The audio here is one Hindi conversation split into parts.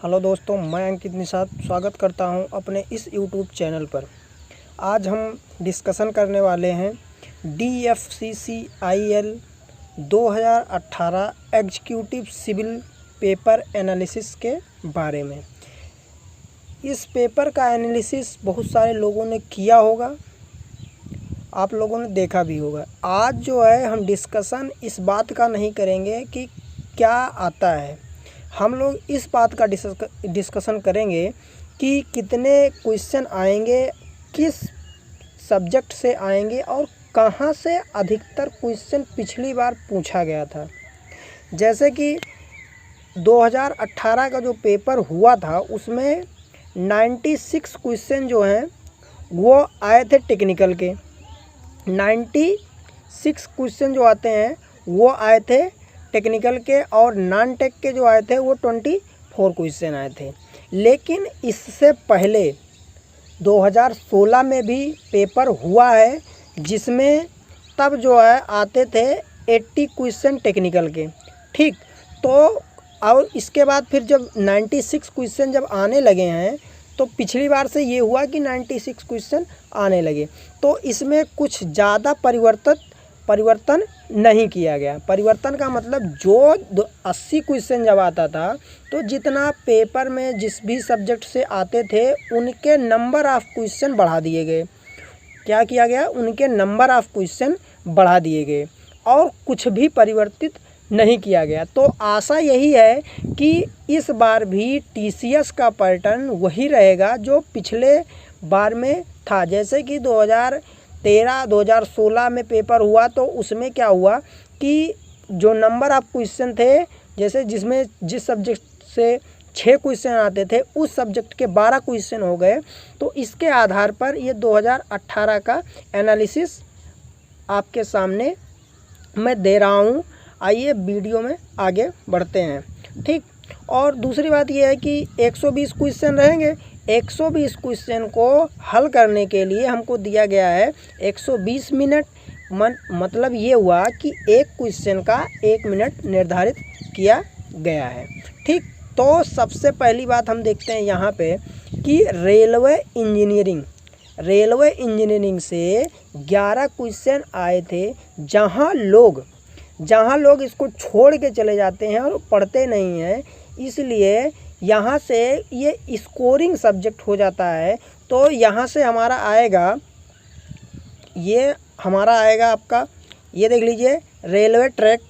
हेलो दोस्तों, मैं अंकित निषाद स्वागत करता हूं अपने इस यूट्यूब चैनल पर। आज हम डिस्कशन करने वाले हैं DFCCIL 2018 executive civil paper analysis के बारे में। इस पेपर का एनालिसिस बहुत सारे लोगों ने किया होगा, आप लोगों ने देखा भी होगा। आज जो है हम डिस्कशन इस बात का नहीं करेंगे कि क्या आता है, हम लोग इस बात का डिस्कशन करेंगे कि कितने क्वेश्चन आएंगे, किस सब्जेक्ट से आएंगे और कहाँ से अधिकतर क्वेश्चन पिछली बार पूछा गया था। जैसे कि 2018 का जो पेपर हुआ था उसमें 96 क्वेश्चन जो हैं वो आए थे टेक्निकल के। 96 क्वेश्चन जो आते हैं वो आए थे टेक्निकल के, और नॉन टेक के जो आए थे वो 24 क्वेश्चन आए थे। लेकिन इससे पहले 2016 में भी पेपर हुआ है जिसमें तब जो है आते थे 80 क्वेश्चन टेक्निकल के, ठीक। तो और इसके बाद फिर जब 96 क्वेश्चन जब आने लगे हैं तो पिछली बार से ये हुआ कि 96 क्वेश्चन आने लगे। तो इसमें कुछ ज़्यादा परिवर्तन नहीं किया गया। परिवर्तन का मतलब जो 80 क्वेश्चन जब आता था तो जितना पेपर में जिस भी सब्जेक्ट से आते थे उनके नंबर ऑफ़ क्वेश्चन बढ़ा दिए गए। क्या किया गया? उनके नंबर ऑफ़ क्वेश्चन बढ़ा दिए गए और कुछ भी परिवर्तित नहीं किया गया। तो आशा यही है कि इस बार भी TCS का पैटर्न वही रहेगा जो पिछले बार में था। जैसे कि 2016 में पेपर हुआ तो उसमें क्या हुआ कि जो नंबर ऑफ़ क्वेश्चन थे, जैसे जिस सब्जेक्ट से 6 क्वेश्चन आते थे उस सब्जेक्ट के 12 क्वेश्चन हो गए। तो इसके आधार पर ये 2018 का एनालिसिस आपके सामने मैं दे रहा हूँ। आइए वीडियो में आगे बढ़ते हैं, ठीक। और दूसरी बात यह है कि 120 क्वेश्चन रहेंगे। 120 क्वेश्चन को हल करने के लिए हमको दिया गया है 120 मिनट। मतलब ये हुआ कि एक क्वेश्चन का 1 मिनट निर्धारित किया गया है, ठीक। तो सबसे पहली बात हम देखते हैं यहाँ पे कि रेलवे इंजीनियरिंग से 11 क्वेश्चन आए थे, जहाँ लोग इसको छोड़ के चले जाते हैं और पढ़ते नहीं हैं, इसलिए यहाँ से ये स्कोरिंग सब्जेक्ट हो जाता है। तो यहाँ से हमारा आएगा आपका, ये देख लीजिए, railway track,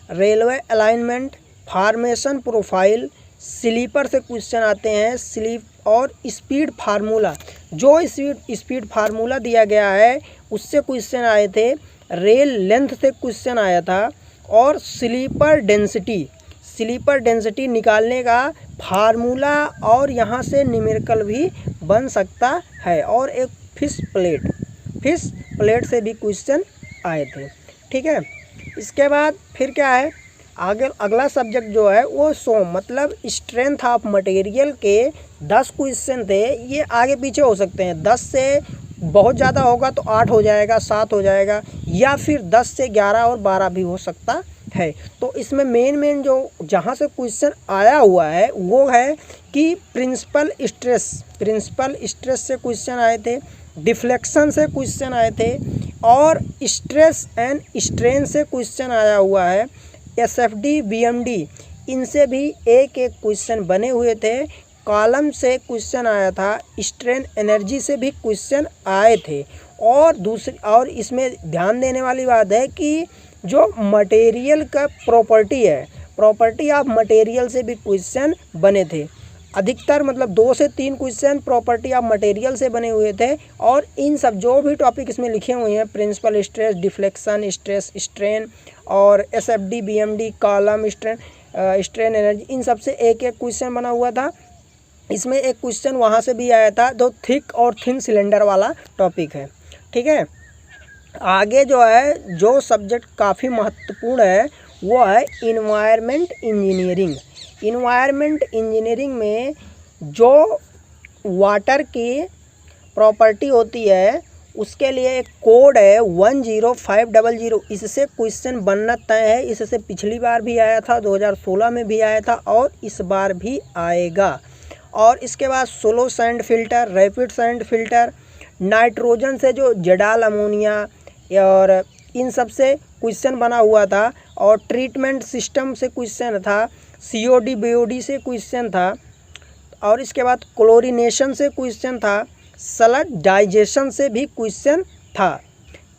railway alignment, formation profile, sleeper से क्वेश्चन आते हैं, स्लीप और स्पीड फार्मूला। जो स्पीड फार्मूला दिया गया है उससे क्वेश्चन आए थे। रेल लेंथ से क्वेश्चन आया था और स्लीपर डेंसिटी निकालने का फार्मूला, और यहाँ से न्यूमेरिकल भी बन सकता है। और एक फिश प्लेट से भी क्वेश्चन आए थे, ठीक है। इसके बाद फिर क्या है, आगे अगला सब्जेक्ट जो है वो मतलब स्ट्रेंथ ऑफ मटेरियल के 10 क्वेश्चन थे। ये आगे पीछे हो सकते हैं, 10 से बहुत ज़्यादा होगा तो 8 हो जाएगा, 7 हो जाएगा, या फिर 10 से 11 और 12 भी हो सकता है। तो इसमें मेन जो जहाँ से क्वेश्चन आया हुआ है वो है कि प्रिंसिपल स्ट्रेस से क्वेश्चन आए थे, डिफ्लेक्शन से क्वेश्चन आए थे, और स्ट्रेस एंड स्ट्रेन से क्वेश्चन आया हुआ है। SFD BMD इनसे भी एक क्वेश्चन बने हुए थे। कॉलम से क्वेश्चन आया था, स्ट्रेन एनर्जी से भी क्वेश्चन आए थे। और इसमें ध्यान देने वाली बात है कि जो मटेरियल का प्रॉपर्टी ऑफ मटेरियल से भी क्वेश्चन बने थे। अधिकतर मतलब 2 से 3 क्वेश्चन प्रॉपर्टी ऑफ मटेरियल से बने हुए थे। और इन सब जो भी टॉपिक इसमें लिखे हुए हैं, principal stress, deflection, stress, strain और SFD BMD, column, strain energy, इन सब से एक क्वेश्चन बना हुआ था। इसमें एक क्वेश्चन वहाँ से भी आया था जो थिक और थिन सिलेंडर वाला टॉपिक है, ठीक है। आगे जो है जो सब्जेक्ट काफ़ी महत्वपूर्ण है वो है इन्वायरमेंट इंजीनियरिंग में जो वाटर की प्रॉपर्टी होती है उसके लिए एक कोड है 10500, इससे क्वेश्चन बनना तय है। इससे पिछली बार भी आया था, 2016 में भी आया था और इस बार भी आएगा। और इसके बाद slow sand filter, rapid sand filter, nitrogen से जो जडाल अमोनिया और इन सब से क्वेश्चन बना हुआ था। और ट्रीटमेंट सिस्टम से क्वेश्चन था, COD BOD से क्वेश्चन था। और इसके बाद क्लोरीनेशन से क्वेश्चन था, सलट डाइजेशन से भी क्वेश्चन था।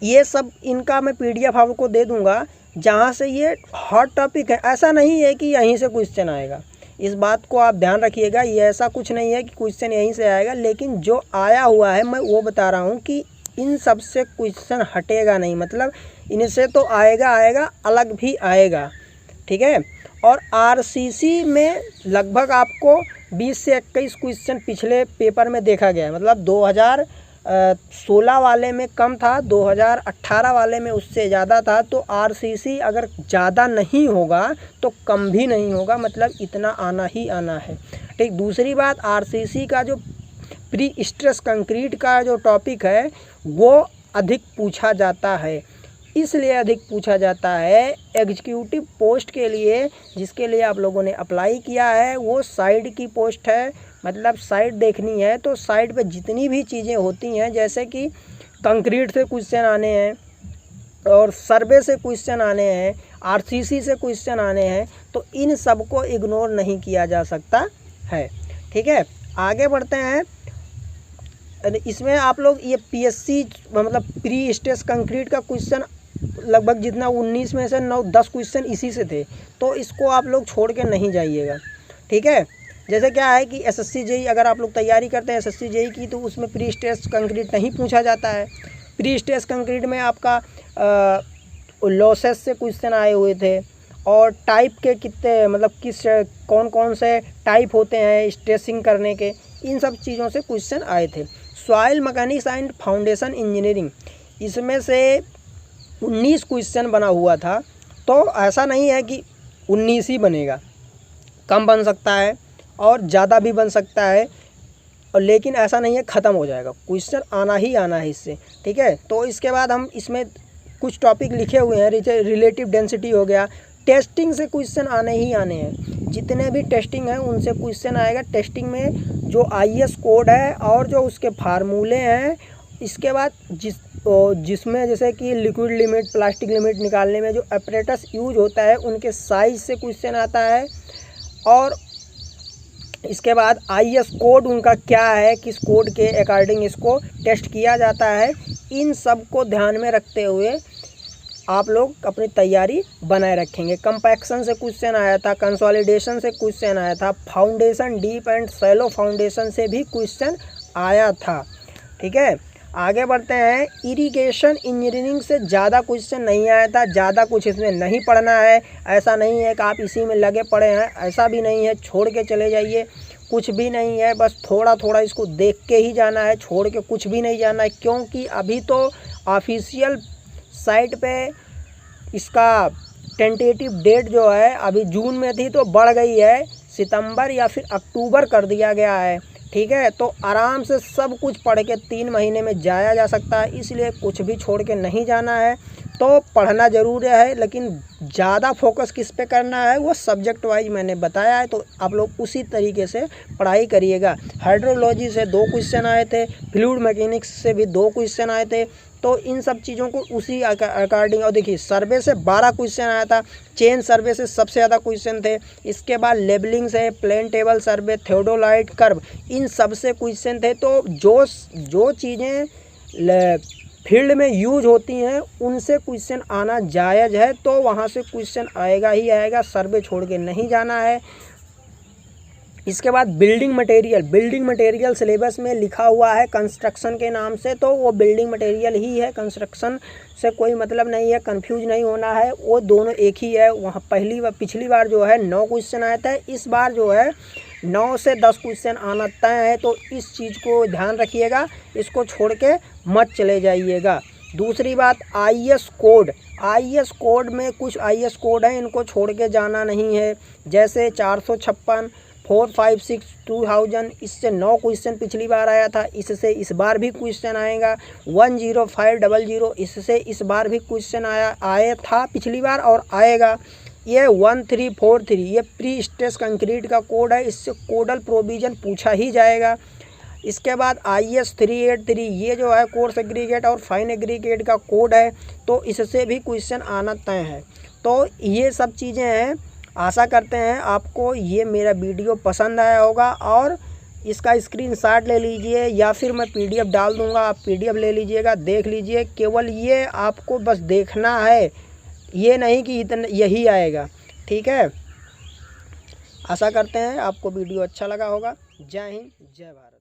ये सब इनका मैं PDF आपको दे दूंगा, जहाँ से ये हॉट टॉपिक है। ऐसा नहीं है कि यहीं से क्वेश्चन आएगा, इस बात को आप ध्यान रखिएगा। ये ऐसा कुछ नहीं है कि क्वेश्चन यहीं से आएगा, लेकिन जो आया हुआ है मैं वो बता रहा हूँ कि इन सब से क्वेश्चन हटेगा नहीं, मतलब इनसे तो आएगा, अलग भी आएगा, ठीक है। और RCC में लगभग आपको 20 से 21 क्वेश्चन पिछले पेपर में देखा गया है। मतलब 2016 वाले में कम था, 2018 वाले में उससे ज़्यादा था। तो RCC अगर ज़्यादा नहीं होगा तो कम भी नहीं होगा, मतलब इतना आना ही आना है, ठीक। दूसरी बात, RCC का जो प्री स्ट्रेस कंक्रीट का जो टॉपिक है वो अधिक पूछा जाता है। इसलिए अधिक पूछा जाता है एग्जीक्यूटिव पोस्ट के लिए, जिसके लिए आप लोगों ने अप्लाई किया है। वो साइड की पोस्ट है, मतलब साइड देखनी है। तो साइड पे जितनी भी चीज़ें होती हैं, जैसे कि कंक्रीट से क्वेश्चन आने हैं और सर्वे से क्वेश्चन आने हैं, RCC से क्वेश्चन आने हैं, तो इन सब को इग्नोर नहीं किया जा सकता है, ठीक है। आगे बढ़ते हैं। इसमें आप लोग ये PSC मतलब प्री स्ट्रेस कंक्रीट का क्वेश्चन लगभग जितना 19 में से 9-10 क्वेश्चन इसी से थे, तो इसको आप लोग छोड़ के नहीं जाइएगा, ठीक है। जैसे क्या है कि SSC JEE अगर आप लोग तैयारी करते हैं SSC JEE की, तो उसमें प्री स्ट्रेस कंक्रीट नहीं पूछा जाता है। प्री स्ट्रेस कंक्रीट में आपका लॉसेस से क्वेश्चन आए हुए थे, और टाइप के कितने, मतलब कौन कौन से टाइप होते हैं स्ट्रेसिंग करने के, इन सब चीज़ों से क्वेश्चन आए थे। Soil mechanics and foundation engineering, इसमें से 19 क्वेश्चन बना हुआ था। तो ऐसा नहीं है कि 19 ही बनेगा, कम बन सकता है और ज़्यादा भी बन सकता है, और लेकिन ऐसा नहीं है ख़त्म हो जाएगा, क्वेश्चन आना ही आना है इससे, ठीक है। तो इसके बाद हम इसमें कुछ टॉपिक लिखे हुए हैं, रिलेटिव डेंसिटी हो गया। टेस्टिंग से क्वेश्चन आने ही आने हैं, जितने भी टेस्टिंग हैं उनसे क्वेश्चन आएगा। टेस्टिंग में जो IS कोड है और जो उसके फार्मूले हैं, इसके बाद जिसमें जैसे कि लिक्विड लिमिट, प्लास्टिक लिमिट निकालने में जो अपरेटस यूज होता है उनके साइज से क्वेश्चन आता है। और इसके बाद IS कोड उनका क्या है, किस कोड के अकॉर्डिंग इसको टेस्ट किया जाता है, इन सब को ध्यान में रखते हुए आप लोग अपनी तैयारी बनाए रखेंगे। कंपैक्शन से क्वेश्चन आया था, कंसोलिडेशन से क्वेश्चन आया था, foundation, deep and shallow foundation से भी क्वेश्चन आया था, ठीक है। आगे बढ़ते हैं। इरिगेशन इंजीनियरिंग से ज़्यादा क्वेश्चन नहीं आया था, ज़्यादा कुछ इसमें नहीं पढ़ना है। ऐसा नहीं है कि आप इसी में लगे पड़े हैं, ऐसा भी नहीं है, छोड़ के चले जाइए, कुछ भी नहीं है। बस थोड़ा थोड़ा इसको देख के ही जाना है, छोड़ के कुछ भी नहीं जाना है, क्योंकि अभी तो ऑफिशियल साइट पे इसका टेंटेटिव डेट जो है अभी जून में थी तो बढ़ गई है, सितंबर या फिर अक्टूबर कर दिया गया है, ठीक है। तो आराम से सब कुछ पढ़ के 3 महीने में जाया जा सकता है, इसलिए कुछ भी छोड़ के नहीं जाना है। तो पढ़ना ज़रूर है, लेकिन ज़्यादा फोकस किस पे करना है वो सब्जेक्ट वाइज मैंने बताया है, तो आप लोग उसी तरीके से पढ़ाई करिएगा। हाइड्रोलॉजी से 2 क्वेश्चन आए थे, फ्लूइड मैकेनिक्स से भी 2 क्वेश्चन आए थे, तो इन सब चीज़ों को उसी अकॉर्डिंग। और देखिए सर्वे से 12 क्वेश्चन आया था, चेन सर्वे से सबसे ज़्यादा क्वेश्चन थे। इसके बाद लेबलिंग से, plane table survey, theodolite curve, इन सब से क्वेश्चन थे। तो जो चीज़ें फील्ड में यूज होती हैं उनसे क्वेश्चन आना जायज़ है, तो वहाँ से क्वेश्चन आएगा ही आएगा, सर्वे छोड़ के नहीं जाना है। इसके बाद बिल्डिंग मटेरियल सिलेबस में लिखा हुआ है कंस्ट्रक्शन के नाम से, तो वो बिल्डिंग मटेरियल ही है, कंस्ट्रक्शन से कोई मतलब नहीं है, कंफ्यूज नहीं होना है, वो दोनों एक ही है। वहाँ पिछली बार जो है 9 क्वेश्चन आया था, इस बार जो है 9 से 10 क्वेश्चन आना तय है, तो इस चीज़ को ध्यान रखिएगा, इसको छोड़ के मत चले जाइएगा। दूसरी बात IS कोड में कुछ IS कोड हैं, इनको छोड़ के जाना नहीं है, जैसे 456, 4, 5, 6, 2000 इससे 9 क्वेश्चन पिछली बार आया था, इससे इस बार भी क्वेश्चन आएगा। 10500 इससे इस बार भी क्वेश्चन आया था पिछली बार और आएगा। ये 1343 ये प्री स्ट्रेस कंक्रीट का कोड है, इससे कोडल प्रोविजन पूछा ही जाएगा। इसके बाद IS 383 ये जो है कोर्स एग्रीगेट और फाइन एग्रीगेट का कोड है, तो इससे भी क्वेश्चन आना तय है। तो ये सब चीज़ें हैं। आशा करते हैं आपको ये मेरा वीडियो पसंद आया होगा और इसका स्क्रीनशॉट ले लीजिए या फिर मैं PDF डाल दूंगा, आप PDF ले लीजिएगा, देख लीजिए। केवल ये आपको बस देखना है, ये नहीं कि इतना यही आएगा। ठीक है, आशा करते हैं आपको वीडियो अच्छा लगा होगा। जय हिंद, जय भारत।